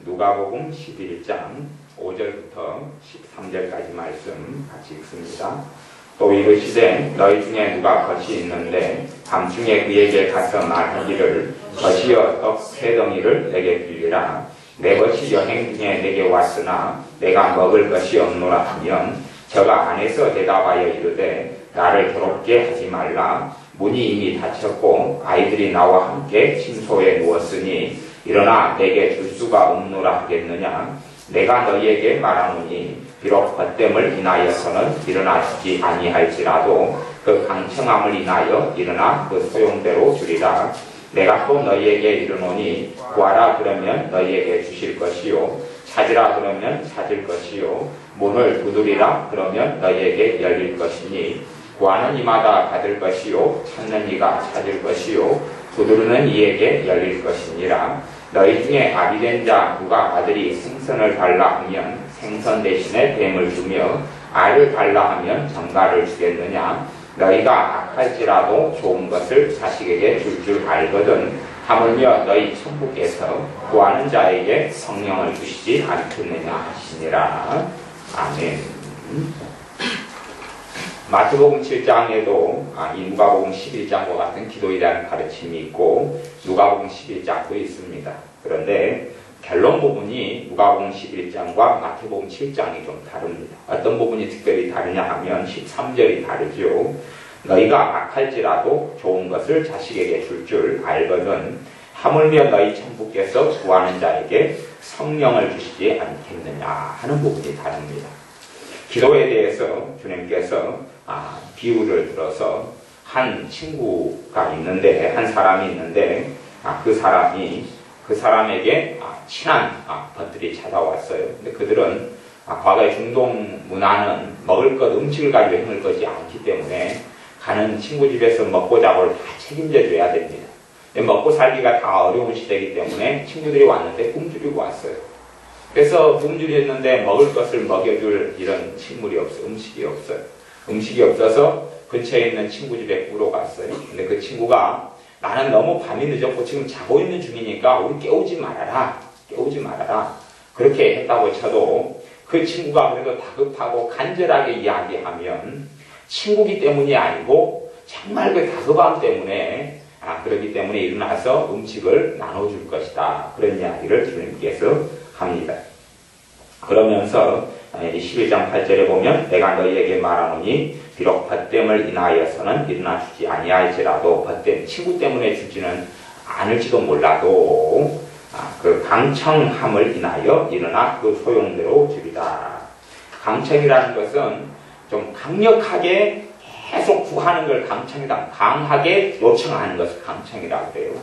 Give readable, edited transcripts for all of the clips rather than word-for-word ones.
누가복음 11장 5절부터 13절까지 말씀 같이 읽습니다. 또 이르시되 너희 중에 누가 덫이 있는데 밤중에 그에게 가서 말하기를 덫이여 떡 세 덩이를 내게 빌리라. 내 것이 여행 중에 내게 왔으나 내가 먹을 것이 없노라 하면 저가 안에서 대답하여 이르되 나를 괴롭게 하지 말라. 문이 이미 닫혔고 아이들이 나와 함께 침소에 누웠으니 일어나 내게 줄 수가 없노라 하겠느냐. 내가 너희에게 말하노니 비록 헛됨을 인하여서는 일어나 주지 아니할지라도 그 강청함을 인하여 일어나 그 소용대로 주리라. 내가 또 너희에게 이르노니 구하라 그러면 너희에게 주실 것이요 찾으라 그러면 찾을 것이요 문을 두드리라 그러면 너희에게 열릴 것이니 구하는 이마다 받을 것이요 찾는 이가 찾을 것이요 두드리는 이에게 열릴 것이니라. 너희 중에 아비된 자 누가 아들이 생선을 달라 하면 생선 대신에 뱀을 주며 알을 달라 하면 정갈을 주겠느냐. 너희가 악할지라도 좋은 것을 자식에게 줄 알거든 하물며 너희 천부께서 구하는 자에게 성령을 주시지 않겠느냐 하시니라. 아멘. 마태복음 7장에도 이 누가복음 11장과 같은 기도에 대한 가르침이 있고 누가복음 11장도 있습니다. 그런데 결론 부분이 누가복음 11장과 마태복음 7장이 좀 다릅니다. 어떤 부분이 특별히 다르냐 하면 13절이 다르죠. 너희가 악할지라도 좋은 것을 자식에게 줄 알거든 하물며 너희 천부께서 구하는 자에게 성령을 주시지 않겠느냐 하는 부분이 다릅니다. 기도에 대해서 주님께서 비유를 들어서 한 친구가 있는데 한 사람이 있는데 그 사람에게 친한 것들이 찾아왔어요. 근데 그들은 과거의 중동 문화는 먹을 것 음식을 가지고 행을 것이 않기 때문에 가는 친구 집에서 먹고 자고를 다 책임져 줘야 됩니다. 먹고 살기가 다 어려운 시대이기 때문에 친구들이 왔는데 굶주리고 왔어요. 그래서 굶주렸는데 먹을 것을 먹여줄 이런 식물이 없어요. 음식이 없어요. 음식이 없어서 근처에 있는 친구 집에 꾸러 갔어요. 근데 그 친구가 나는 너무 밤이 늦었고 지금 자고 있는 중이니까 우리 깨우지 말아라. 그렇게 했다고 쳐도 그 친구가 그래도 다급하고 간절하게 이야기하면 친구기 때문이 아니고 정말 그 다급함 때문에 그렇기 때문에 일어나서 음식을 나눠줄 것이다. 그런 이야기를 주님께서 합니다. 그러면서 11장 8절에 보면 내가 너희에게 말하노니 비록 헛됨을 인하여서는 일어나 주지 아니할지라도 헛됨 친구 때문에 주지는 않을지도 몰라도 그 강청함을 인하여 일어나 그 소용대로 주리다. 강청이라는 것은 좀 강력하게 계속 구하는 걸 강청이다. 강하게 요청하는 것을 강청이라고 그래요.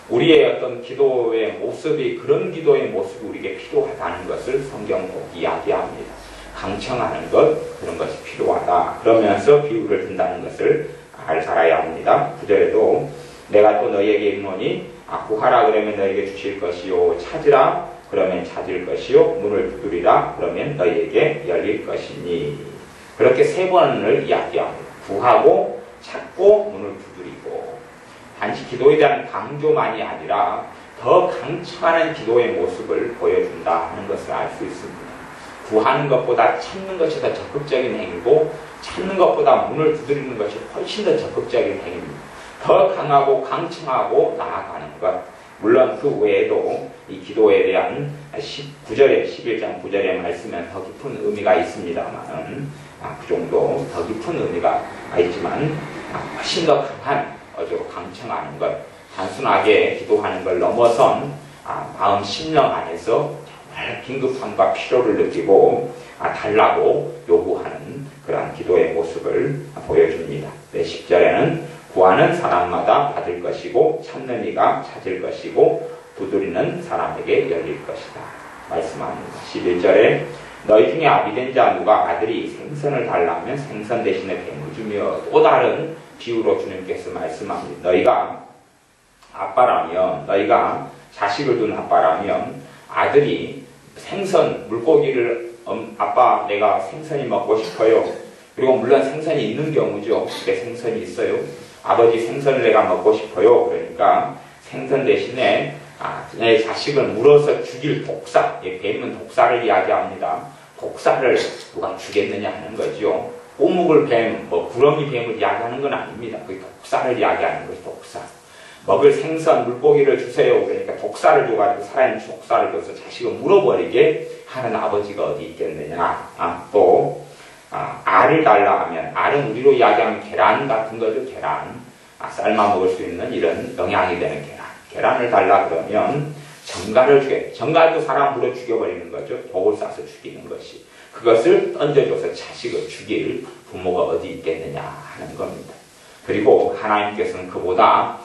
우리의 어떤 기도의 모습이 그런 기도의 모습이 우리에게 필요하다는 것을 성경도 이야기합니다. 강청하는 것 그런 것이 필요하다. 그러면서 비유를 든다는 것을 알아야 합니다. 9절에도 내가 또 너희에게 이르노니 구하라 그러면 너희에게 주실 것이요 찾으라 그러면 찾을 것이요 문을 두드리라 그러면 너희에게 열릴 것이니 그렇게 세 번을 이야기합니다. 구하고 찾고 문을 두드리고 단지 기도에 대한 강조만이 아니라 더 강청하는 기도의 모습을 보여준다 하는 것을 알 수 있습니다. 구하는 것보다 찾는 것이 더 적극적인 행위고 찾는 것보다 문을 두드리는 것이 훨씬 더 적극적인 행위입니다. 더 강하고 강청하고 나아가는 것. 물론 그 외에도 이 기도에 대한 11장 9절의 말씀은 더 깊은 의미가 있습니다만 그 정도 더 깊은 의미가 있지만 훨씬 더 강한 어조로 강청하는 것, 단순하게 기도하는 걸 넘어선 마음 심령 안에서 정말 긴급함과 필요를 느끼고 달라고 요구하는 그러한 기도의 모습을 보여줍니다. 10절에는 구하는 사람마다 받을 것이고 찾는 이가 찾을 것이고 두드리는 사람에게 열릴 것이다 말씀합니다. 11절에 너희 중에 아비된 자 누가 아들이 생선을 달라면 생선 대신에 뱀을 주며 또 다른 비유로 주님께서 말씀합니다. 너희가 아빠라면 너희가 자식을 둔 아빠라면 아들이 생선 물고기를 아빠 내가 생선이 먹고 싶어요. 그리고 물론 생선이 있는 경우죠. 집에 생선이 있어요. 아버지 생선을 내가 먹고 싶어요. 그러니까 생선 대신에 내 자식을 물어서 죽일 독사, 뱀은 독사를 이야기합니다. 독사를 누가 주겠느냐 하는 거죠. 꼬묵을 뱀, 구렁이 뱀을 이야기하는 건 아닙니다. 그 독사를 이야기하는 거죠. 독사. 먹을 생선, 물고기를 주세요. 그러니까 독사를 줘가지고 살아있는 독사를 줘서 자식을 물어버리게 하는 아버지가 어디 있겠느냐. 알을 달라 하면, 알은 우리로 이야기하면 계란 같은 거죠. 계란. 삶아 먹을 수 있는 이런 영양이 되는 계란. 계란을 달라 그러면 정갈을 주게. 정갈도 사람 물어 죽여버리는 거죠. 독을 싸서 죽이는 것이. 그것을 던져줘서 자식을 죽일 부모가 어디 있겠느냐 하는 겁니다. 그리고 하나님께서는 그보다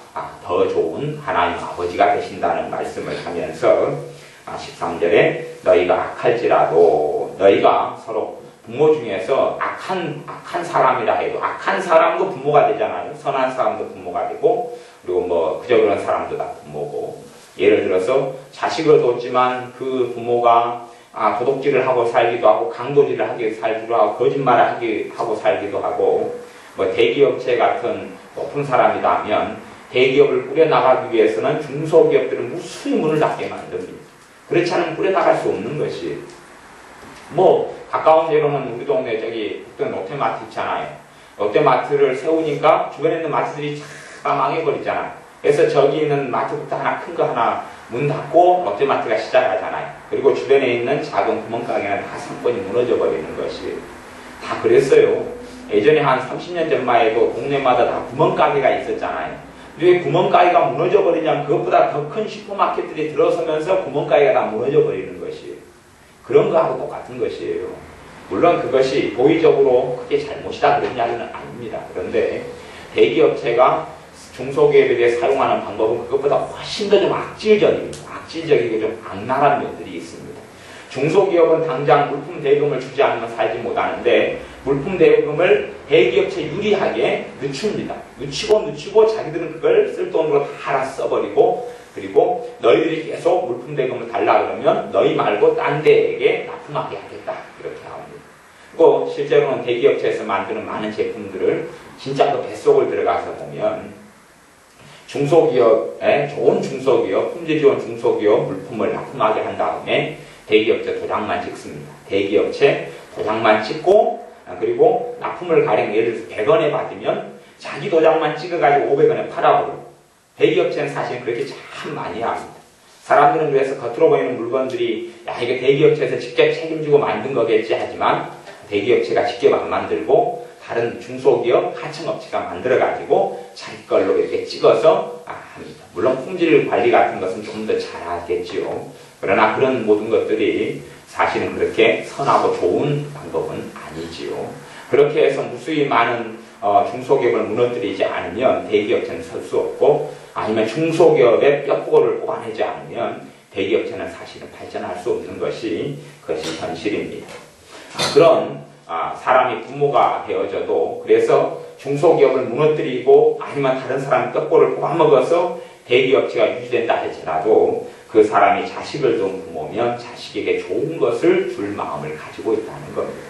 더 좋은 하나님 아버지가 되신다는 말씀을 하면서 13절에 너희가 악할지라도 너희가 서로 부모 중에서 악한 사람이라 해도 악한 사람도 부모가 되잖아요. 선한 사람도 부모가 되고 그리고 그저 그런 사람도 다 부모고 예를 들어서 자식을 뒀지만 그 부모가 도둑질을 하고 살기도 하고 강도질을 하게 살기도 하고 거짓말을 하고 살기도 하고 대기업체 같은 높은 사람이다 하면 대기업을 꾸려나가기 위해서는 중소기업들은 무수히 문을 닫게 만듭니다. 그렇지 않으면 꾸려나갈 수 없는 것이 가까운 데로는 우리 동네 어떤 롯데마트 있잖아요. 롯데마트를 세우니까 주변에 있는 마트들이 다 망해버리잖아. 그래서 저기 있는 마트부터 하나 큰 거 하나 문 닫고 롯데마트가 시작하잖아요. 그리고 주변에 있는 작은 구멍가게는 다 상권이 무너져 버리는 것이 다 그랬어요. 예전에 한 30년 전만 해도 동네마다 다 구멍가게가 있었잖아요. 왜 구멍가게가 무너져 버리냐면 그것보다 더 큰 슈퍼마켓들이 들어서면서 구멍가게가 다 무너져 버리는 것이 그런 거하고 똑같은 것이에요. 물론 그것이 도의적으로 크게 잘못이다 그런 이야기는 아닙니다. 그런데 대기업체가 중소기업에 대해 사용하는 방법은 그것보다 훨씬 더 좀 악질적입니다. 악질적이고 좀 악랄한 면들이 있습니다. 중소기업은 당장 물품 대금을 주지 않으면 살지 못하는데 물품 대금을 대기업체 유리하게 늦춥니다. 늦추고 자기들은 그걸 쓸 돈으로 다 알아 써버리고 그리고 너희들이 계속 물품 대금을 달라 그러면 너희 말고 딴 데에게 납품하게 하겠다 이렇게 합니다. 그리고 실제로는 대기업체에서 만드는 많은 제품들을 진짜 그 뱃속을 들어가서 보면 중소기업에 좋은 중소기업, 품질 좋은 중소기업 물품을 납품하게 한 다음에 대기업체 도장만 찍습니다. 대기업체 도장만 찍고 그리고 납품을 가령 예를 들어서 100원에 받으면 자기 도장만 찍어가지고 500원에 팔아버리고 대기업체는 사실 그렇게 참 많이 합니다. 사람들은 그래서 겉으로 보이는 물건들이 이게 대기업체에서 직접 책임지고 만든 거겠지 하지만 대기업체가 직접 안 만들고 다른 중소기업 하청업체가 만들어가지고 자기 걸로 이렇게 찍어서 합니다. 물론 품질 관리 같은 것은 좀 더 잘하겠지요. 그러나 그런 모든 것들이 사실은 그렇게 선하고 좋은 방법은 아니지요. 그렇게 해서 무수히 많은 중소기업을 무너뜨리지 않으면 대기업체는 설 수 없고 아니면 중소기업의 뼈골을 뽑아내지 않으면 대기업체는 사실은 발전할 수 없는 것이 그것이 현실입니다. 그런 사람이 부모가 되어져도 그래서 중소기업을 무너뜨리고 아니면 다른 사람의 뼈골을 뽑아먹어서 대기업체가 유지된다 할지라도 그 사람이 자식을 둔 부모면 자식에게 좋은 것을 줄 마음을 가지고 있다는 겁니다.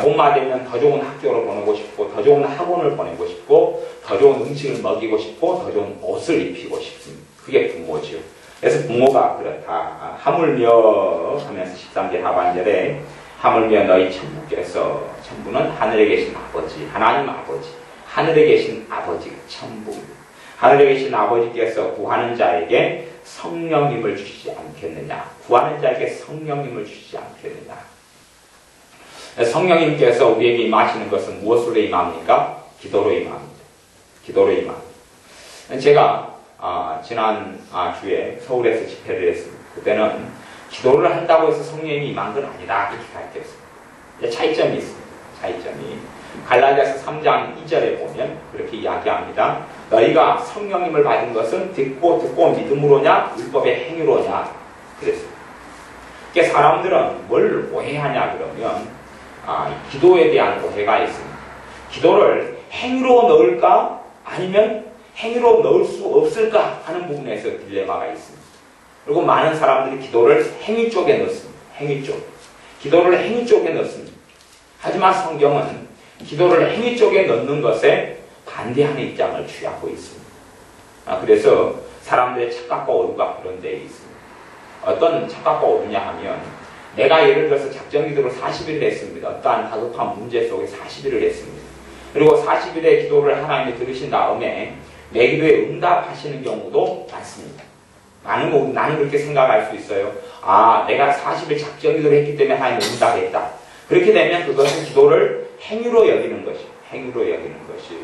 봄마 되면 더 좋은 학교로 보내고 싶고 더 좋은 학원을 보내고 싶고 더 좋은 음식을 먹이고 싶고 더 좋은 옷을 입히고 싶습니다. 그게 부모지요. 그래서 부모가 그렇다. 하물며 하면서 13절 하반절에 하물며 너희 천부께서 천부는 하늘에 계신 아버지 하나님 아버지 하늘에 계신 아버지가 천부입니다. 하늘에 계신 아버지께서 구하는 자에게 성령님을 주시지 않겠느냐. 구하는 자에게 성령님을 주시지 않겠느냐. 성령님께서 우리에게 임하시는 것은 무엇으로 임합니까? 기도로 임합니다. 기도로 임합니다. 제가 지난 주에 서울에서 집회를 했습니다. 그때는 기도를 한다고 해서 성령님이 임한 건 아니다. 그렇게 가르쳤습니다. 차이점이 있습니다. 차이점이. 갈라디아서 3장 2절에 보면 그렇게 이야기합니다. 너희가 성령님을 받은 것은 듣고 믿음으로냐 율법의 행위로냐 그랬습니다. 그러니까 사람들은 뭘 오해하냐 그러면 기도에 대한 오해가 있습니다. 기도를 행위로 넣을까 아니면 행위로 넣을 수 없을까 하는 부분에서 딜레마가 있습니다. 그리고 많은 사람들이 기도를 행위 쪽에 넣습니다. 행위 쪽. 기도를 행위 쪽에 넣습니다. 하지만 성경은 기도를 행위 쪽에 넣는 것에 반대하는 입장을 취하고 있습니다. 그래서 사람들의 착각과 오류가 그런 데에 있습니다. 어떤 착각과 오류냐 하면 내가 예를 들어서 작정 기도를 40일을 했습니다. 어떠한 다급한 문제 속에 40일을 했습니다. 그리고 40일의 기도를 하나님이 들으신 다음에 내 기도에 응답하시는 경우도 많습니다. 나는 그렇게 생각할 수 있어요. 아, 내가 40일 작정 기도를 했기 때문에 하나님이 응답했다. 그렇게 되면 그것은 기도를 행위로 여기는 것이에요. 행위로 여기는 것이에요.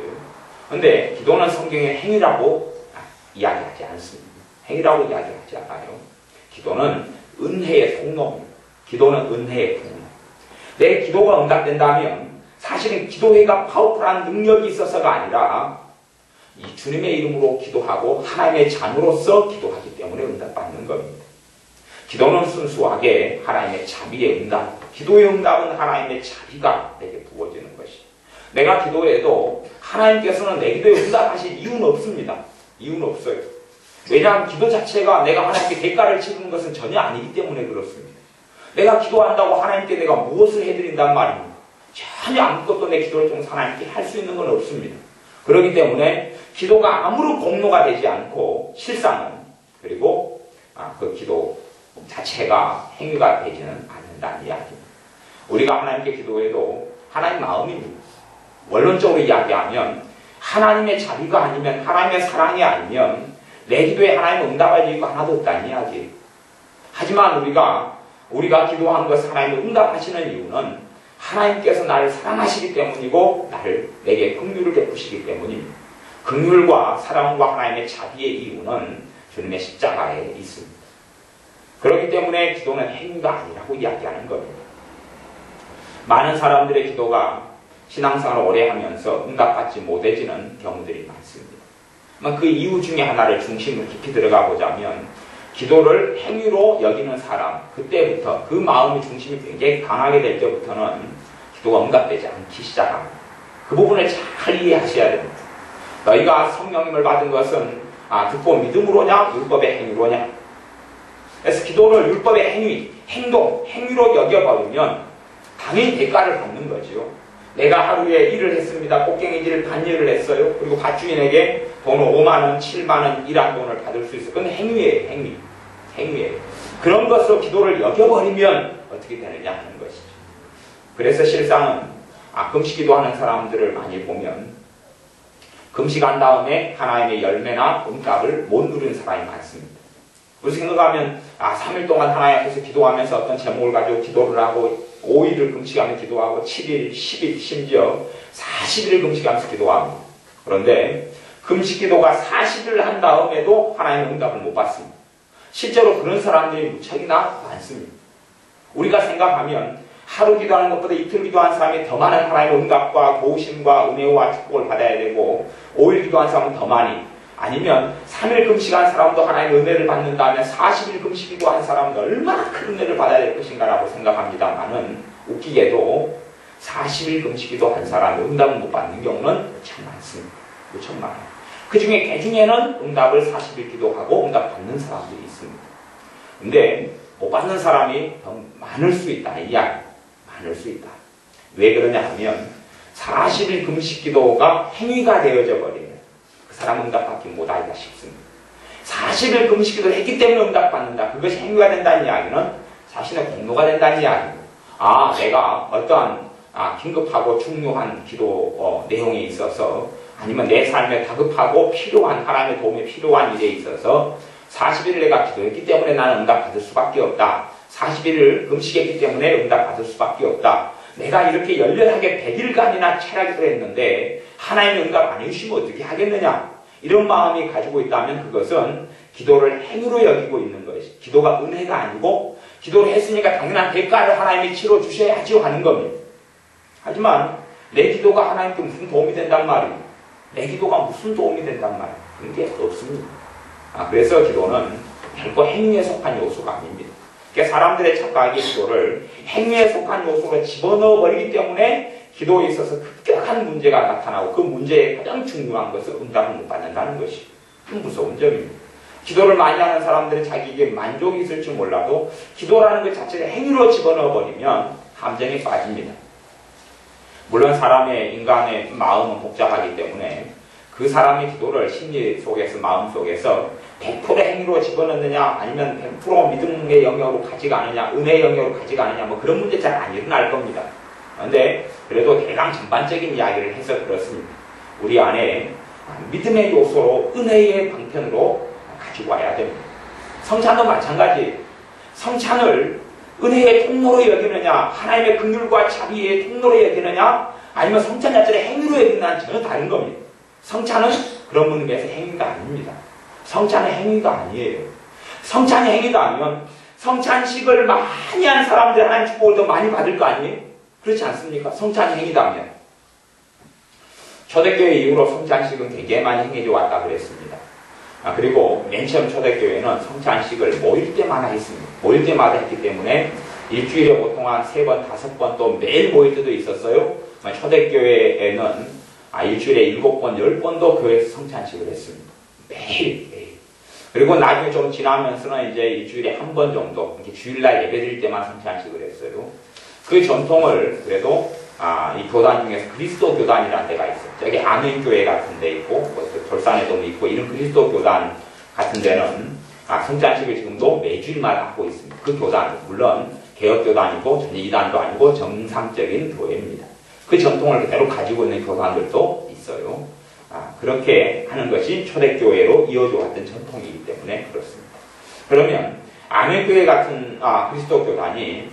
그런데 기도는 성경에 행위라고 이야기하지 않습니다. 행위라고 이야기하지 않아요. 기도는 은혜의 통로입니다. 기도는 은혜의 통로. 내 기도가 응답된다면 사실은 기도회가 파워풀한 능력이 있어서가 아니라 이 주님의 이름으로 기도하고 하나님의 자녀로서 기도하기 때문에 응답받는 겁니다. 기도는 순수하게 하나님의 자비의 응답, 기도의 응답은 하나님의 자비가 내게 부어지는 것이. 내가 기도해도 하나님께서는 내 기도에 응답하실 이유는 없습니다. 이유는 없어요. 왜냐하면 기도 자체가 내가 하나님께 대가를 치르는 것은 전혀 아니기 때문에 그렇습니다. 내가 기도한다고 하나님께 내가 무엇을 해드린단 말입니다. 전혀 아무것도 내 기도를 통해서 하나님께 할 수 있는 건 없습니다. 그렇기 때문에 기도가 아무런 공로가 되지 않고 실상은 그리고 그 기도 자체가 행위가 되지는 않는다는 이야기입니다. 우리가 하나님께 기도해도 하나님 마음입니다. 원론적으로 이야기하면 하나님의 자비가 아니면 하나님의 사랑이 아니면 내 기도에 하나님 응답할 이유가 하나도 없다는 이야기예요. 하지만 우리가 기도한 것을 하나님이 응답하시는 이유는 하나님께서 나를 사랑하시기 때문이고 내게 긍휼을 베푸시기 때문입니다. 긍휼과 사랑과 하나님의 자비의 이유는 주님의 십자가에 있습니다. 그렇기 때문에 기도는 행위가 아니라고 이야기하는 겁니다. 많은 사람들의 기도가 신앙생활을 오래 하면서 응답받지 못해지는 경우들이 많습니다. 그 이유 중에 하나를 중심으로 깊이 들어가 보자면 기도를 행위로 여기는 사람, 그때부터 그 마음의 중심이 굉장히 강하게 될 때부터는 기도가 응답되지 않기 시작합니다. 그 부분을 잘 이해하셔야 됩니다. 너희가 성령님을 받은 것은 듣고 믿음으로냐 율법의 행위로냐. 그래서 기도를 율법의 행위로 여겨버리면 당연히 대가를 받는 거죠. 내가 하루에 일을 했습니다. 꽃갱이질을 반일을 했어요. 그리고 밭주인에게 돈 5만원, 7만원 일한 돈을 받을 수 있어요. 그건 행위예요. 행위예요. 그런 것으로 기도를 여겨버리면 어떻게 되느냐 하는 것이죠. 그래서 실상은 금식기도 하는 사람들을 많이 보면 금식한 다음에 하나님의 열매나 응답을 못 누리는 사람이 많습니다. 그래서 생각하면 3일 동안 하나님 앞에서 기도하면서 어떤 제목을 가지고 기도를 하고 5일을 금식하며 기도하고 7일, 10일, 심지어 40일을 금식하면서 기도합니다. 그런데 금식기도가 40일을 한 다음에도 하나님의 응답을 못 받습니다. 실제로 그런 사람들이 무척이나 많습니다. 우리가 생각하면 하루 기도하는 것보다 이틀 기도한 사람이 더 많은 하나님의 응답과 도우심과 은혜와 축복을 받아야 되고 5일 기도한 사람은 더 많이, 아니면 3일 금식한 사람도 하나님의 은혜를 받는다면 40일 금식 기도한 사람도 얼마나 큰 은혜를 받아야 될 것인가라고 생각합니다만은 웃기게도 40일 금식 기도한 사람이 응답을 못 받는 경우는 무척 많습니다. 무척 많아요. 그 중에는 응답을 40일 기도하고 응답 받는 사람들이 있습니다. 근데 못 받는 사람이 더 많을 수 있다. 많을 수 있다. 왜 그러냐 하면 40일 금식 기도가 행위가 되어져 버리면 그 사람은 응답받기 못하기가 쉽습니다. 40일 금식 기도를 했기 때문에 응답받는다. 그것이 행위가 된다는 이야기는 자신의 공로가 된다는 이야기입니다. 내가 어떠한 긴급하고 중요한 기도 내용에 있어서 아니면 내 삶에 다급하고 필요한 하나님의 도움이 필요한 일에 있어서 40일을 내가 기도했기 때문에 나는 응답받을 수밖에 없다. 40일을 금식했기 때문에 응답받을 수밖에 없다. 내가 이렇게 열렬하게 100일간이나 철야기도를 했는데 하나님의 응답 안 해주시면 어떻게 하겠느냐. 이런 마음이 가지고 있다면 그것은 기도를 행위로 여기고 있는 것이, 기도가 은혜가 아니고 기도를 했으니까 당연한 대가를 하나님이 치러 주셔야지요 하는 겁니다. 하지만 내 기도가 하나님께 무슨 도움이 된단 말이에요. 내 기도가 무슨 도움이 된단 말이에요. 그런 게 없습니다. 그래서 기도는 결코 행위에 속한 요소가 아닙니다. 그러니까 사람들의 착각이 기도를 행위에 속한 요소로 집어넣어 버리기 때문에 기도에 있어서 급격한 문제가 나타나고 그 문제의 가장 중요한 것은 응답을 못 받는다는 것이 좀 무서운 점입니다. 기도를 많이 하는 사람들은 자기에게 만족이 있을지 몰라도 기도라는 것 자체를 행위로 집어넣어 버리면 함정에 빠집니다. 물론 인간의 마음은 복잡하기 때문에 그 사람의 기도를 심리 속에서, 마음 속에서 100% 행위로 집어넣느냐 아니면 100% 믿음의 영역으로 가지가 않느냐 은혜의 영역으로 가지가 않느냐 뭐 그런 문제 잘 안 일어날 겁니다. 그런데 그래도 대강 전반적인 이야기를 해서 그렇습니다. 우리 안에 믿음의 요소로 은혜의 방편으로 가지고 와야 됩니다. 성찬도 마찬가지. 성찬을 은혜의 통로로 여기느냐 하나님의 긍휼과 자비의 통로로 여기느냐 아니면 성찬 자체를 행위로 여기느냐는 전혀 다른 겁니다. 성찬은 그런 의미에서 행위가 아닙니다. 성찬은 행위가 아니에요. 성찬이 행위가 아니면 성찬식을 많이 한 사람들 하나님 축복을 더 많이 받을 거 아니에요? 그렇지 않습니까? 성찬이 행위다 하면. 초대교회 이후로 성찬식은 되게 많이 행해져 왔다 그랬습니다. 그리고 맨 처음 초대교회는 성찬식을 모일 때마다 했습니다. 모일 때마다 했기 때문에 일주일에 보통 한 3번, 5번 또 매일 모일 때도 있었어요. 초대교회에는 일주일에 7번, 10번도 교회에서 성찬식을 했습니다. 매일. 그리고 나중에 좀 지나면서는 이제 일주일에 1번 정도, 이렇게 주일날 예배드릴 때만 성찬식을 했어요. 그 전통을 그래도 이 교단 중에서 그리스도 교단이라는 데가 있어요. 저기 아멘교회 같은 데 있고, 돌산에도 있고, 이런 그리스도 교단 같은 데는 성찬식을 지금도 매주일마다 하고 있습니다. 그 교단, 물론 개혁교단이고 전혀 이단도 아니고 정상적인 교회입니다. 그 전통을 그대로 가지고 있는 교단들도 있어요. 그렇게 하는 것이 초대교회로 이어져 왔던 전통이기 때문에 그렇습니다. 그러면 아멘교회 같은 그리스도 교단이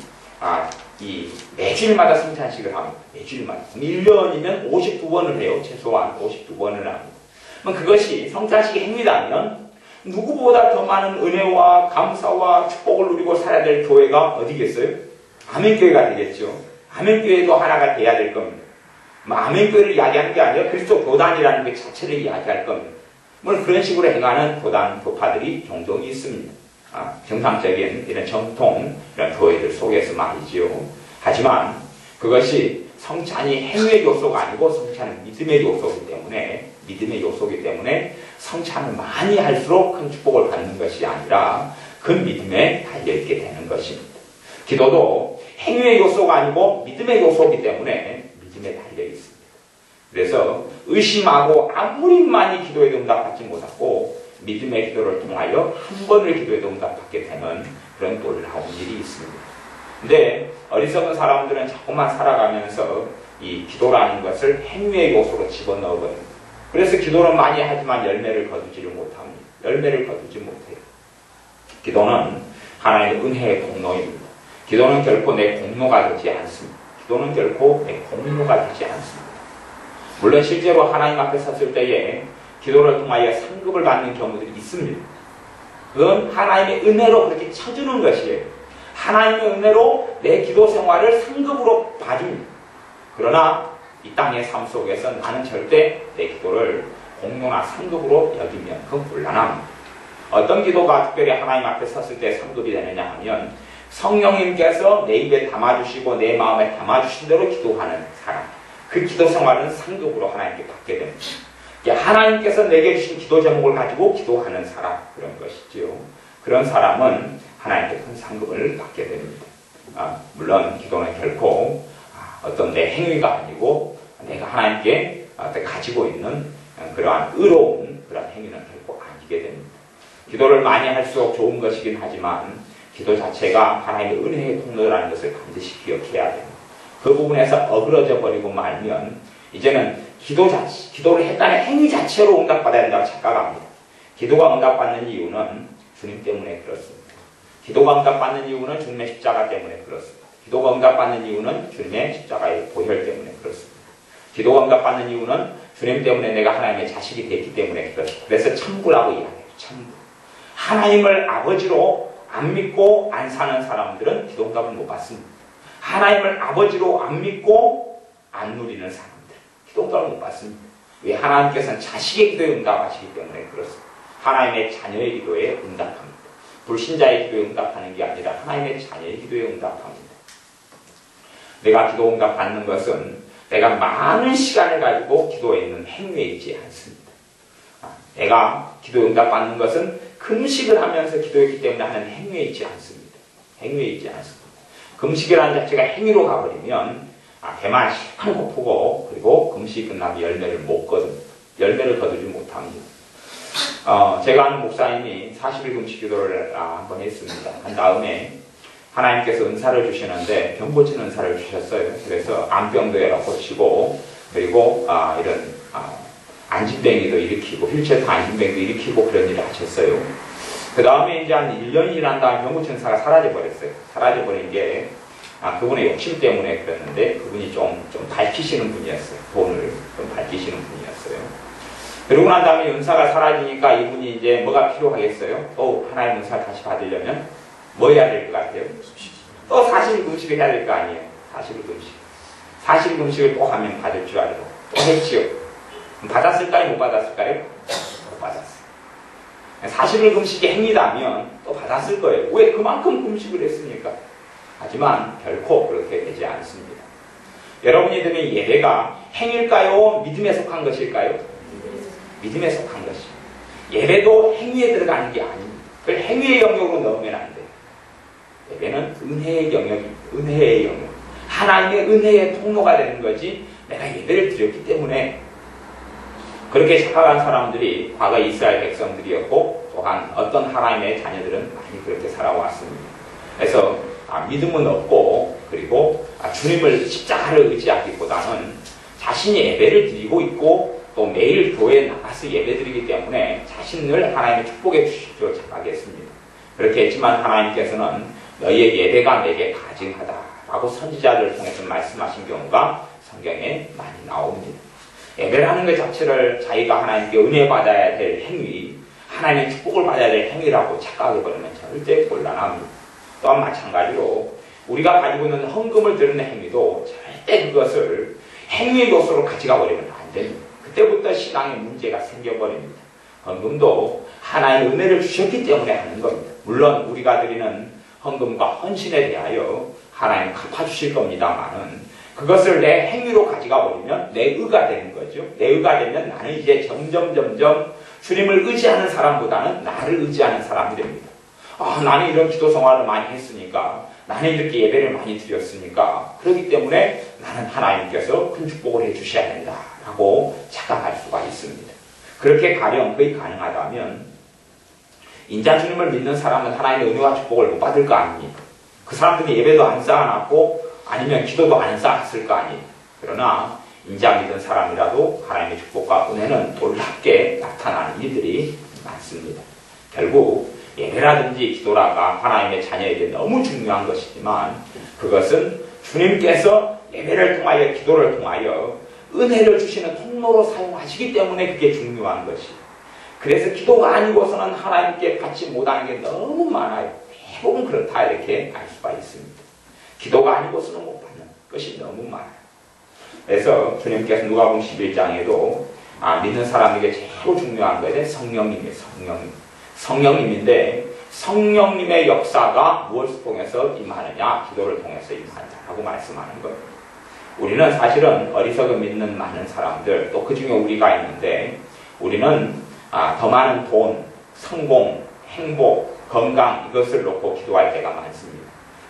이 매주일마다 성찬식을 합니다. 매주일마다. 1년이면 52번을 해요. 최소한 52번을 합니다. 그럼 그것이 성찬식의 행위라면 누구보다 더 많은 은혜와 감사와 축복을 누리고 살아야 될 교회가 어디겠어요? 아멘교회가 되겠죠. 아멘교회도 하나가 돼야 될 겁니다. 아멘교회를 이야기하는 게 아니라 그리스도 교단이라는 것 자체를 이야기할 겁니다. 물론 그런 식으로 행하는 교단, 교파들이 종종 있습니다. 정상적인 이런 정통, 이런 교회들 속에서 말이지요. 하지만 그것이 성찬이 행위의 요소가 아니고 성찬은 믿음의 요소이기 때문에 성찬을 많이 할수록 큰 축복을 받는 것이 아니라 그 믿음에 달려있게 되는 것입니다. 기도도 행위의 요소가 아니고 믿음의 요소이기 때문에 믿음에 달려있습니다. 그래서 의심하고 아무리 많이 기도해도 응답받지 못하고 믿음의 기도를 통하여 한 번을 기도해도 응답받게 되는 그런 놀라운 일이 있습니다. 근데 어리석은 사람들은 자꾸만 살아가면서 이 기도라는 것을 행위의 요소로 집어넣어버립니다. 그래서 기도는 많이 하지만 열매를 거두지를 못합니다. 열매를 거두지 못해요. 기도는 하나님의 은혜의 공로입니다. 기도는 결코 내 공로가 되지 않습니다. 기도는 결코 내 공로가 되지 않습니다. 물론 실제로 하나님 앞에 섰을 때에 기도를 통하여 상급을 받는 경우들이 있습니다. 그건 하나님의 은혜로 그렇게 쳐주는 것이에요. 하나님의 은혜로 내 기도 생활을 상급으로 봐줍니다. 그러나 이 땅의 삶 속에서 나는 절대 내 기도를 공로나 상급으로 여기면 그건 곤란합니다. 어떤 기도가 특별히 하나님 앞에 섰을 때 상급이 되느냐 하면 성령님께서 내 입에 담아주시고 내 마음에 담아주신 대로 기도하는 사람, 그 기도 생활은 상급으로 하나님께 받게 됩니다. 하나님께서 내게 주신 기도 제목을 가지고 기도하는 사람, 그런 것이지요. 그런 사람은 하나님께 큰 상급을 받게 됩니다. 물론 기도는 결코 어떤 내 행위가 아니고 내가 하나님께 가지고 있는 그러한 의로운 그런 행위는 결코 아니게 됩니다. 기도를 많이 할수록 좋은 것이긴 하지만 기도 자체가 하나님의 은혜의 통로라는 것을 반드시 기억해야 됩니다. 그 부분에서 어그러져 버리고 말면 이제는 기도를 했다는 행위 자체로 응답받아야 된다고 착각합니다. 기도가 응답받는 이유는 주님 때문에 그렇습니다. 기도가 응답받는 이유는 주님의 십자가 때문에 그렇습니다. 기도가 응답받는 이유는 주님의 십자가의 보혈 때문에 그렇습니다. 기도가 응답받는 이유는 주님 때문에 내가 하나님의 자식이 됐기 때문에 그렇습니다. 그래서 천부라고 이야기해요. 천부. 하나님을 아버지로 안 믿고 안 사는 사람들은 기도 응답을 못 받습니다. 하나님을 아버지로 안 믿고 안 누리는 사람들 기도 응답을 못 받습니다. 왜? 하나님께서는 자식의 기도에 응답하시기 때문에 그렇습니다. 하나님의 자녀의 기도에 응답합니다. 불신자의 기도에 응답하는 게 아니라 하나님의 자녀의 기도에 응답합니다. 내가 기도 응답 받는 것은 내가 많은 시간을 가지고 기도했는 행위에 있지 않습니다. 내가 기도 응답 받는 것은 금식을 하면서 기도했기 때문에 하는 행위에 있지 않습니다. 행위에 있지 않습니다. 금식이라는 자체가 행위로 가버리면 배만 실컷 고프고 그리고 금식이 끝나면 열매를 못 거둡니다. 열매를 거두지 못합니다. 제가 아는 목사님이 40일 금식 기도를 한번 했습니다. 한 다음에 하나님께서 은사를 주시는데 병 고치는 은사를 주셨어요. 그래서 암병도 여러 고치고 그리고 이런 안진뱅이도 일으키고 휠체어 안진뱅이도 일으키고 그런 일을 하셨어요. 그 다음에 이제 한 1년이 지난 다음에 병 고치는 은사가 사라져버렸어요. 사라져버린 게 그분의 욕심 때문에 그랬는데 그분이 좀 밝히시는 분이었어요. 돈을 좀 밝히시는 분이었어요. 그러고 난 다음에 은사가 사라지니까 이분이 이제 뭐가 필요하겠어요? 또 하나님 은사를 다시 받으려면 뭐 해야 될 것 같아요? 또 40일 금식을 해야 될 거 아니에요? 40일 금식. 40일 금식을 또 하면 받을 줄 알고 또 했지요. 받았을까요? 못 받았을까요? 못 받았어요. 40일 금식이 행위라면 또 받았을 거예요. 왜 그만큼 금식을 했으니까? 하지만 결코 그렇게 되지 않습니다. 여러분이 드는 예배가 행위일까요? 믿음에 속한 것일까요? 믿음에 속한 것입니다. 예배도 행위에 들어가는 게 아닙니다. 그걸 행위의 영역으로 넣으면 안 돼요. 예배는 은혜의 영역입니다. 은혜의 영역. 하나님의 은혜의 통로가 되는 거지 내가 예배를 드렸기 때문에 그렇게 착각한 사람들이 과거 이스라엘 백성들이었고 또한 어떤 하나님의 자녀들은 많이 그렇게 살아왔습니다. 그래서 믿음은 없고 그리고 주님을 십자가를 의지하기보다는 자신이 예배를 드리고 있고 또 매일 교회에 나가서 예배드리기 때문에 자신을 하나님의 축복해 주시기로 착각했습니다. 그렇게 했지만 하나님께서는 너희의 예배가 내게 가증하다라고 선지자들을 통해서 말씀하신 경우가 성경에 많이 나옵니다. 예배를 하는 것 자체를 자기가 하나님께 은혜 받아야 될 행위, 하나님의 축복을 받아야 될 행위라고 착각해버리면 절대 곤란합니다. 또한 마찬가지로 우리가 가지고 있는 헌금을 드리는 행위도 절대 그것을 행위의 요소로 가져가 버리면 안 됩니다. 그때부터 신앙에 문제가 생겨버립니다. 헌금도 하나님의 은혜를 주셨기 때문에 하는 겁니다. 물론 우리가 드리는 헌금과 헌신에 대하여 하나님 갚아주실 겁니다만은 그것을 내 행위로 가져가 버리면 내 의가 되는 거죠. 내 의가 되면 나는 이제 점점 주님을 의지하는 사람보다는 나를 의지하는 사람이 됩니다. 나는 이런 기도 생활을 많이 했으니까 나는 이렇게 예배를 많이 드렸으니까 그렇기 때문에 나는 하나님께서 큰 축복을 해주셔야 된다라고 착각할 수가 있습니다. 그렇게 가령 거의 가능하다면 인자 주님을 믿는 사람은 하나님의 은혜와 축복을 못 받을 거 아닙니까? 그 사람들이 예배도 안 쌓아놨고 아니면 기도도 안 쌓았을 거 아니에요. 그러나 인자 믿은 사람이라도 하나님의 축복과 은혜는 놀랍게 나타나는 일들이 많습니다. 결국 예배라든지 기도라가 하나님의 자녀에게 너무 중요한 것이지만 그것은 주님께서 예배를 통하여 기도를 통하여 은혜를 주시는 통로로 사용하시기 때문에 그게 중요한 것이에요. 그래서 기도가 아니고서는 하나님께 받지 못하는 게 너무 많아요. 대부분 그렇다 이렇게 알 수가 있습니다. 기도가 아니고서는 못 받는 것이 너무 많아요. 그래서 주님께서 누가복음 11장에도 믿는 사람에게 제일 중요한 것은 성령님이에요. 성령님인데 성령님의 역사가 무엇을 통해서 임하느냐? 기도를 통해서 임한다라고 말씀하는 거예요. 우리는 사실은 어리석은 믿는 많은 사람들 또 그 중에 우리가 있는데 우리는 더 많은 돈, 성공, 행복, 건강 이것을 놓고 기도할 때가 많습니다.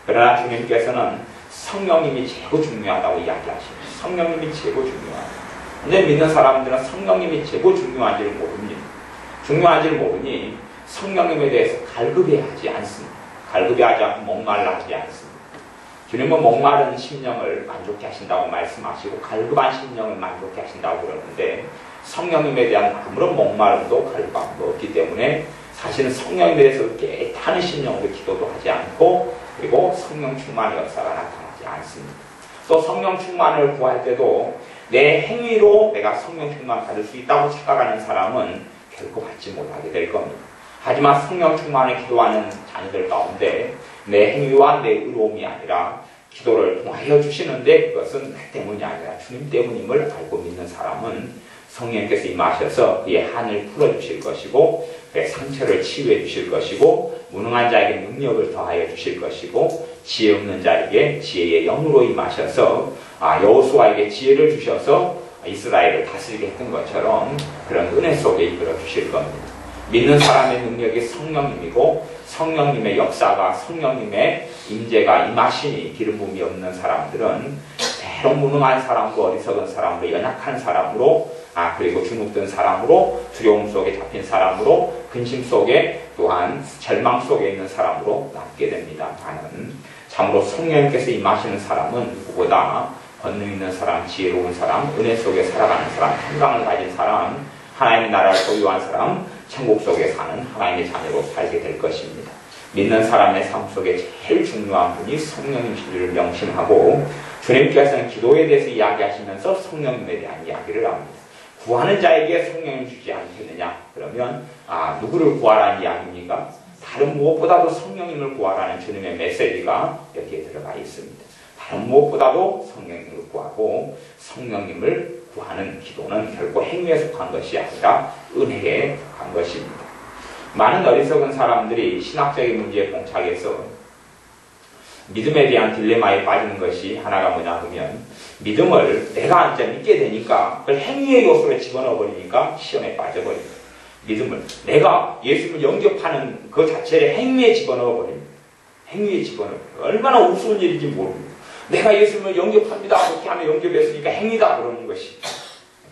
그러나 주님께서는 성령님이 최고 중요하다고 이야기하십니다. 성령님이 최고 중요하다. 근데 믿는 사람들은 성령님이 최고 중요한지를 모릅니다. 중요한지를 모르니 성령님에 대해서 갈급해하지 않습니다. 갈급해하지 않고 목말라 하지 않습니다. 주님은 목마른 심령을 만족해 하신다고 말씀하시고 갈급한 심령을 만족해 하신다고 그러는데 성령님에 대한 아무런 목마름도 갈급함도 없기 때문에 사실은 성령님에 대해서 깨끗한 심령으로 기도도 하지 않고 그리고 성령 충만의 역사가 나타나지 않습니다. 또 성령 충만을 구할 때도 내 행위로 내가 성령 충만 받을 수 있다고 착각하는 사람은 결코 받지 못하게 될 겁니다. 하지만 성령 충만을 기도하는 자녀들 가운데 내 행위와 내 의로움이 아니라 기도를 통하여 주시는데 그것은 나 때문이 아니라 주님 때문임을 알고 믿는 사람은 성령께서 임하셔서 그의 한을 풀어주실 것이고 그의 상처를 치유해 주실 것이고 무능한 자에게 능력을 더하여 주실 것이고 지혜 없는 자에게 지혜의 영으로 임하셔서 여호수아에게 지혜를 주셔서 이스라엘을 다스리게 했던 것처럼 그런 은혜 속에 이끌어 주실 겁니다. 믿는 사람의 능력이 성령님이고 성령님의 역사가 성령님의 임재가 임하시니 기름 부음이 없는 사람들은 때론 무능한 사람으로 어리석은 사람으로 연약한 사람으로 그리고 주눅든 사람으로, 두려움 속에 잡힌 사람으로, 근심 속에 또한 절망 속에 있는 사람으로 남게 됩니다. 참으로 성령님께서 임하시는 사람은 누구보다 권능 있는 사람, 지혜로운 사람, 은혜 속에 살아가는 사람, 평강을 가진 사람, 하나님의 나라를 소유한 사람, 천국 속에 사는 하나님의 자녀로 살게 될 것입니다. 믿는 사람의 삶 속에 제일 중요한 분이 성령님이신 줄을 명심하고, 주님께서는 기도에 대해서 이야기하시면서 성령님에 대한 이야기를 합니다. 구하는 자에게 성령을 주지 않겠느냐? 그러면 누구를 구하라는 이야기입니까? 다른 무엇보다도 성령님을 구하라는 주님의 메시지가 여기에 들어가 있습니다. 다른 무엇보다도 성령님을 구하고, 성령님을 구하는 기도는 결코 행위에 속한 것이 아니라 은혜에 속한 것입니다. 많은 어리석은 사람들이 신학적인 문제에 봉착해서 믿음에 대한 딜레마에 빠지는 것이 하나가 뭐냐 하면, 믿음을 내가 이제 믿게 되니까 그걸 행위의 요소로 집어넣어 버리니까 시험에 빠져버립니다. 믿음을 내가 예수님을 영접하는 그 자체를 행위에 집어넣어 버립니다. 행위에 집어넣어 버립니다. 얼마나 우스운 일인지 모릅니다. 내가 예수님을 영접합니다. 그렇게 하면 영접했으니까 행위다 그러는 것이.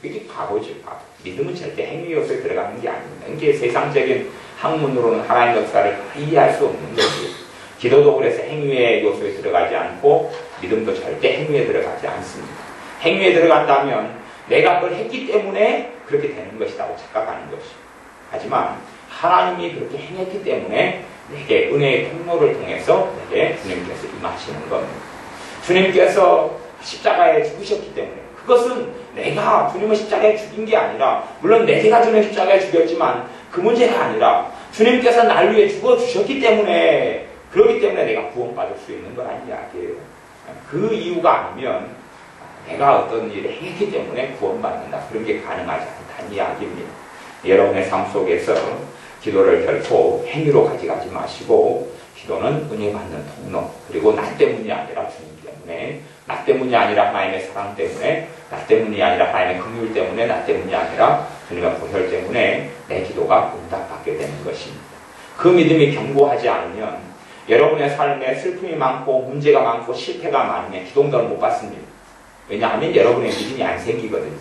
그게 바보죠, 바보. 믿음은 절대 행위 요소에 들어가는 게 아닙니다. 이게 세상적인 학문으로는 하나님의 역사를 이해할 수 없는 것이에요. 기도도 그래서 행위의 요소에 들어가지 않고, 믿음도 절대 행위에 들어가지 않습니다. 행위에 들어간다면 내가 그걸 했기 때문에 그렇게 되는 것이라고 착각하는 것이죠. 하지만 하나님이 그렇게 행했기 때문에 내게 은혜의 통로를 통해서 내게 주님께서 임하시는 겁니다. 주님께서 십자가에 죽으셨기 때문에, 그것은 내가 주님을 십자가에 죽인 게 아니라, 물론 내가 주님을 십자가에 죽였지만 그 문제가 아니라 주님께서 날 위해 죽어주셨기 때문에, 그렇기 때문에 내가 구원받을 수 있는 거라는 이야기예요. 그 이유가 아니면 내가 어떤 일을 행했기 때문에 구원받는다, 그런 게 가능하지 않다는 이야기입니다. 여러분의 삶 속에서 기도를 결코 행위로 가져가지 마시고, 기도는 은혜 받는 통로, 그리고 나 때문이 아니라 주님 때문에, 나 때문이 아니라 하나님의 사랑 때문에, 나 때문이 아니라 하나님의 긍휼 때문에, 나 때문이 아니라 주님의 보혈 때문에 내 기도가 응답받게 되는 것입니다. 그 믿음이 견고하지 않으면 여러분의 삶에 슬픔이 많고 문제가 많고 실패가 많으면 기도응답을 못 받습니다. 왜냐하면 여러분의 믿음이 안 생기거든요.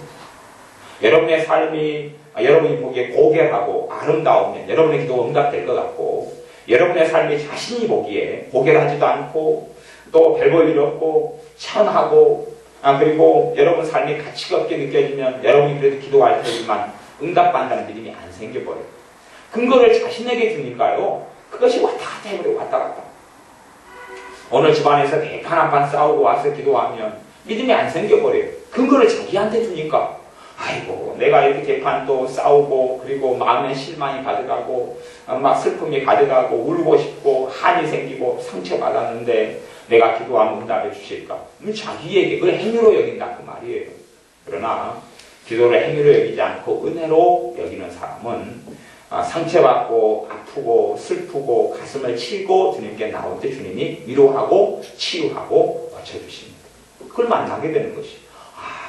여러분의 삶이, 여러분이 보기에 고결하고 아름다우면 여러분의 기도가 응답될 것 같고, 여러분의 삶이 자신이 보기에 고결하지도 않고 또 별 볼 일 없고 천하고, 그리고 여러분 삶이 가치가 없게 느껴지면 여러분이 그래도 기도할 테지만 응답받는다는 믿음이 안 생겨버려요. 근거를 자신에게 주니까요, 그것이 왔다 갔다 해버려요. 왔다 갔다. 오늘 집안에서 개판 한판 싸우고 와서 기도하면 믿음이 안 생겨버려요. 근거를 자기한테 주니까, 아이고 내가 이렇게 개판도 싸우고, 그리고 마음에 실망이 가득하고 막 슬픔이 가득하고 울고 싶고 한이 생기고 상처받았는데 내가 기도하면 응답해 주실까? 자기에게 그걸 행위로 여긴다 그 말이에요. 그러나 기도를 행위로 여기지 않고 은혜로 여기는 사람은 상처받고 아프고 슬프고 가슴을 치고 주님께 나올 때 주님이 위로하고 치유하고 고쳐주십니다. 그걸 만나게 되는 것이에요.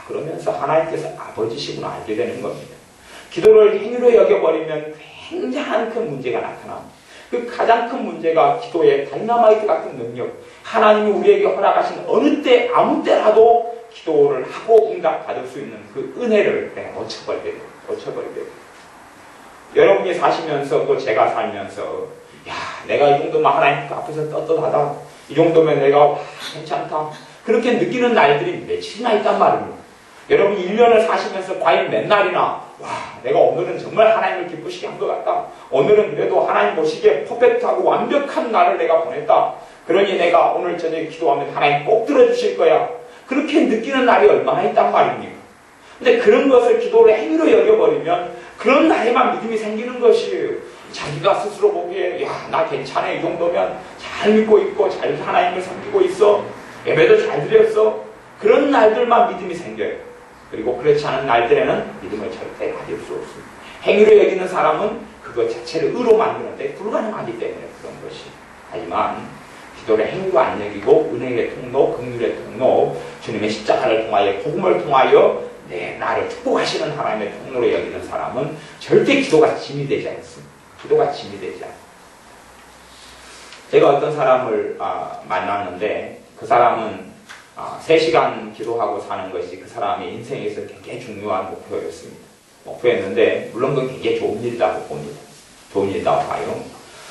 그러면서 하나님께서 아버지시구나 알게 되는 겁니다. 기도를 행위로 여겨버리면 굉장한 큰 문제가 나타납니다. 그 가장 큰 문제가 기도의 다이너마이트 같은 능력, 하나님이 우리에게 허락하신 어느 때 아무 때라도 기도를 하고 응답받을 수 있는 그 은혜를 내가 놓쳐버리게 돼요. 여러분이 사시면서 또 제가 살면서, 야 내가 이 정도면 하나님 앞에서 떳떳하다, 이 정도면 내가 괜찮다, 그렇게 느끼는 날들이 며칠이나 있단 말입니다. 여러분이 1년을 사시면서 과연 몇 날이나 내가 오늘은 정말 하나님을 기쁘시게 한 것 같다, 오늘은 그래도 하나님 보시기에 퍼펙트하고 완벽한 날을 내가 보냈다, 그러니 내가 오늘 저녁에 기도하면 하나님 꼭 들어주실 거야, 그렇게 느끼는 날이 얼마나 있단 말입니까? 근데 그런 것을 기도를 행위로 여겨버리면 그런 날에만 믿음이 생기는 것이에요. 자기가 스스로 보기에 나 괜찮아, 이 정도면 잘 믿고 있고 잘 하나님을 섬기고 있어, 예배도 잘 드렸어, 그런 날들만 믿음이 생겨요. 그리고 그렇지 않은 날들에는 믿음을 절대 가질 수 없습니다. 행위로 여기는 사람은 그것 자체를 의로 만드는데 불가능하기 때문에 그런 것이. 하지만 기도를 행위로 안 여기고 은혜의 통로, 긍휼의 통로, 주님의 십자가를 통하여 복음을 통하여 나를 축복하시는 하나님의 통로로 여기는 사람은 절대 기도가 짐이 되지 않습니다. 기도가 짐이 되지 않습니다. 제가 어떤 사람을 만났는데 그 사람은 3시간 기도하고 사는 것이 그 사람의 인생에서 굉장히 중요한 목표였습니다. 목표였는데 물론 그건 굉장히 좋은 일이라고 봅니다. 좋은 일이라고 봐요.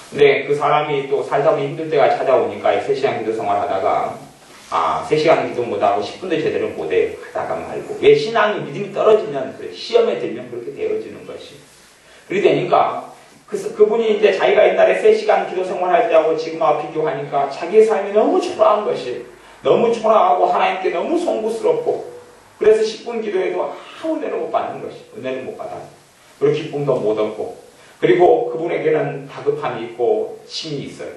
근데 그 사람이 또 살다 보니 힘들 때가 찾아오니까 3시간 기도 생활하다가 3시간 기도 못하고 10분도 제대로 못해 하다가 말고 왜 신앙이 믿음이 떨어지면 그래 시험에 들면 그렇게 되어지는 것이 그렇게 되니까 그분이 이제 자기가 옛날에 3시간 기도 생활할 때하고 지금하고 비교하니까 자기의 삶이 너무 초라한 것이 너무 초라하고 하나님께 너무 송구스럽고 그래서 10분 기도해도 아무 은혜를 못 받는 것이 은혜를 못 받아요. 그리고 기쁨도 못 얻고 그리고 그분에게는 다급함이 있고 힘이 있어요.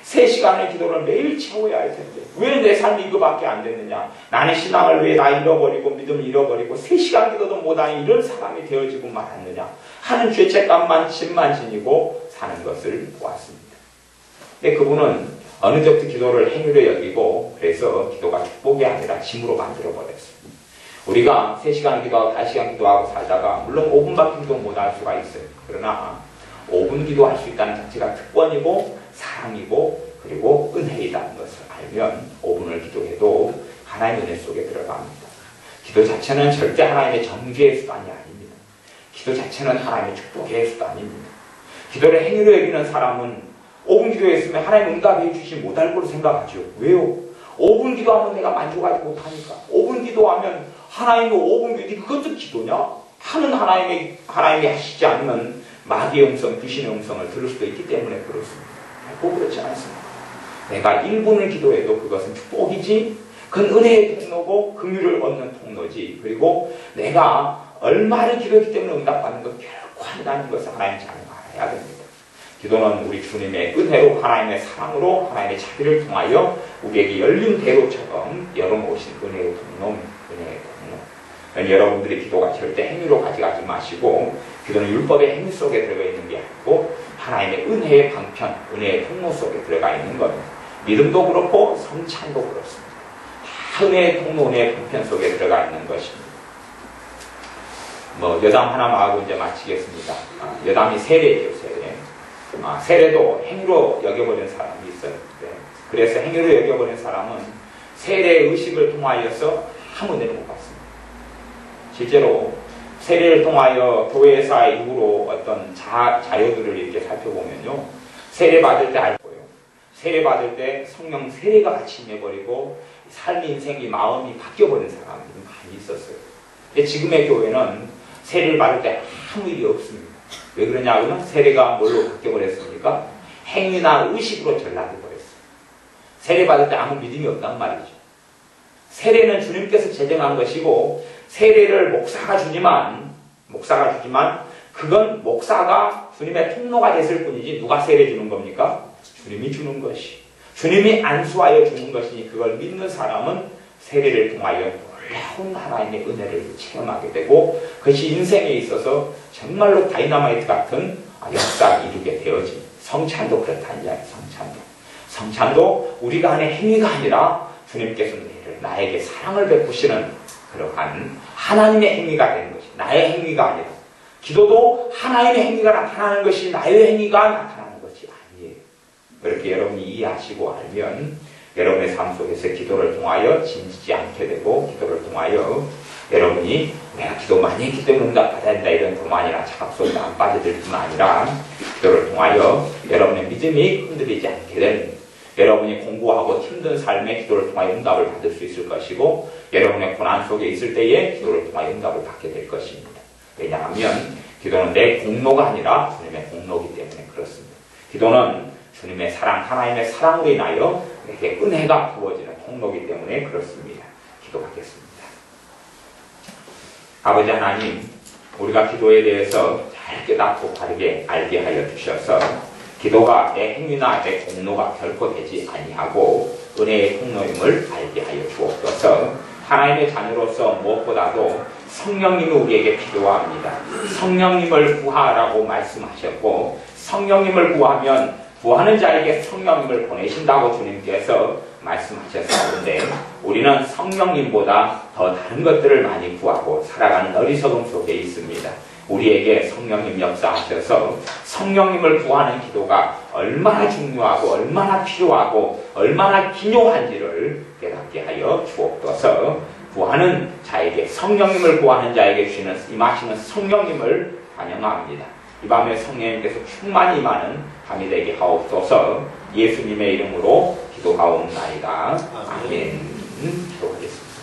3시간의 기도를 매일 채워야 할 텐데 왜 내 삶이 이거밖에 안 됐느냐. 나는 신앙을 왜 다 잃어버리고 믿음을 잃어버리고 3시간 기도도 못하는 이런 사람이 되어지고 말았느냐 하는 죄책감만 짐만 지니고 사는 것을 보았습니다. 근데 그분은 어느 정도 기도를 행위로 여기고 그래서 기도가 축복이 아니라 짐으로 만들어버렸어요. 우리가 3시간 기도하고 5시간 기도하고 살다가 물론 5분밖에 기도 못할 수가 있어요. 그러나 5분 기도할 수 있다는 자체가 특권이고 사랑이고 그리고 은혜이라는 것을 알면 5분을 기도해도 하나님의 은혜 속에 들어갑니다. 기도 자체는 절대 하나님의 정죄의 수단이 아닙니다. 기도 자체는 하나님의 축복의 수단입니다. 기도를 행위로 여기는 사람은 5분 기도했으면 하나님 응답해 주시지 못할 거로 생각하죠. 왜요? 5분 기도하면 내가 만족하지 못하니까. 5분 기도하면 하나님이 5분 기도 그것도 기도냐? 하는 하나님이 하시지 않는 마귀의 음성, 귀신의 음성을 들을 수도 있기 때문에 그렇습니다. 꼭 그렇지 않습니다. 내가 1분을 기도해도 그것은 축복이지 그건 은혜의 통로고 긍휼을 얻는 통로지 그리고 내가 얼마를 기도했기 때문에 응답받는 것 결코 아니라는 것을 하나님 잘 알아야 됩니다. 기도는 우리 주님의 은혜로 하나님의 사랑으로 하나님의 자비를 통하여 우리에게 열린 대로처럼 열어놓으신 은혜의 통로. 여러분들의 기도가 절대 행위로 가져가지 마시고 기도는 율법의 행위 속에 들어가 있는 게 아니고 하나님의 은혜의 방편, 은혜의 통로 속에 들어가 있는 겁니다. 믿음도 그렇고 성찬도 그렇습니다. 다 은혜의 통로, 은혜의 방편 속에 들어가 있는 것입니다. 여담 하나만 하고 이제 마치겠습니다. 여담이 세례죠, 세례. 세례도 행위로 여겨버린 사람이 있어요. 네. 그래서 행위로 여겨버린 사람은 세례 의식을 통하여서 아무 은혜를 못 받습니다. 실제로 세례를 통하여 교회사 이후로 어떤 자료들을 이렇게 살펴보면요. 세례 받을 때 알 거예요. 세례 받을 때 성령 세례가 같이 임해버리고 삶의 인생이 마음이 바뀌어버린 사람들이 많이 있었어요. 근데 지금의 교회는 세례를 받을 때 아무 일이 없습니다. 왜 그러냐 하면 세례가 뭘로 바뀌어버렸습니까? 행위나 의식으로 전락해버렸어요. 세례 받을 때 아무 믿음이 없단 말이죠. 세례는 주님께서 제정한 것이고 세례를 목사가 주지만 그건 목사가 주님의 통로가 됐을 뿐이지 누가 세례 주는 겁니까? 주님이 주는 것이. 주님이 안수하여 주는 것이니 그걸 믿는 사람은 세례를 통하여 놀라운 하나님의 은혜를 체험하게 되고 그것이 인생에 있어서 정말로 다이너마이트 같은 역사를 이루게 되어집니다. 성찬도 그렇다는 이야기. 성찬도 우리가 하는 행위가 아니라 주님께서 나에게 사랑을 베푸시는 그러한 하나님의 행위가 되는 것이 나의 행위가 아니라 기도도 하나님의 행위가 나타나는 것이 나의 행위가 나타나는 것이 아니에요. 그렇게 여러분이 이해하시고 알면 여러분의 삶 속에서 기도를 통하여 짐지지 않게 되고 기도를 통하여 여러분이 내가 기도 많이 했기 때문에 응답받아야 된다 이런 도만이나 착각속에 안 빠져들 뿐 아니라 기도를 통하여 여러분의 믿음이 흔들리지 않게 됩니다. 여러분이 공부하고 힘든 삶에 기도를 통하여 응답을 받을 수 있을 것이고 여러분의 고난 속에 있을 때에 기도를 통하여 응답을 받게 될 것입니다. 왜냐하면 기도는 내 공로가 아니라 주님의 공로이기 때문에 그렇습니다. 기도는 주님의 사랑, 하나님의 사랑으로 인하여 내게 은혜가 부어지는 통로이기 때문에 그렇습니다. 기도하겠습니다. 아버지 하나님, 우리가 기도에 대해서 잘 깨닫고 바르게 알게 하여 주셔서 기도가 내 행위나 내 공로가 결코 되지 아니하고 은혜의 통로임을 알게 하여 주옵소서. 하나님의 자녀로서 무엇보다도 성령님이 우리에게 필요합니다. 성령님을 구하라고 말씀하셨고 성령님을 구하면 구하는 자에게 성령님을 보내신다고 주님께서 말씀하셨었는데 우리는 성령님보다 더 다른 것들을 많이 구하고 살아가는 어리석음 속에 있습니다. 우리에게 성령님 역사하셔서 성령님을 구하는 기도가 얼마나 중요하고 얼마나 필요하고 얼마나 기묘한지를 깨닫게 하여 주옵소서. 구하는 자에게 성령님을 구하는 자에게 주시는 임하시는 성령님을 환영합니다. 이 밤에 성령님께서 충만히 임하는 밤이 되게 하옵소서. 예수님의 이름으로 기도하옵나이다. 아멘. 기도하겠습니다.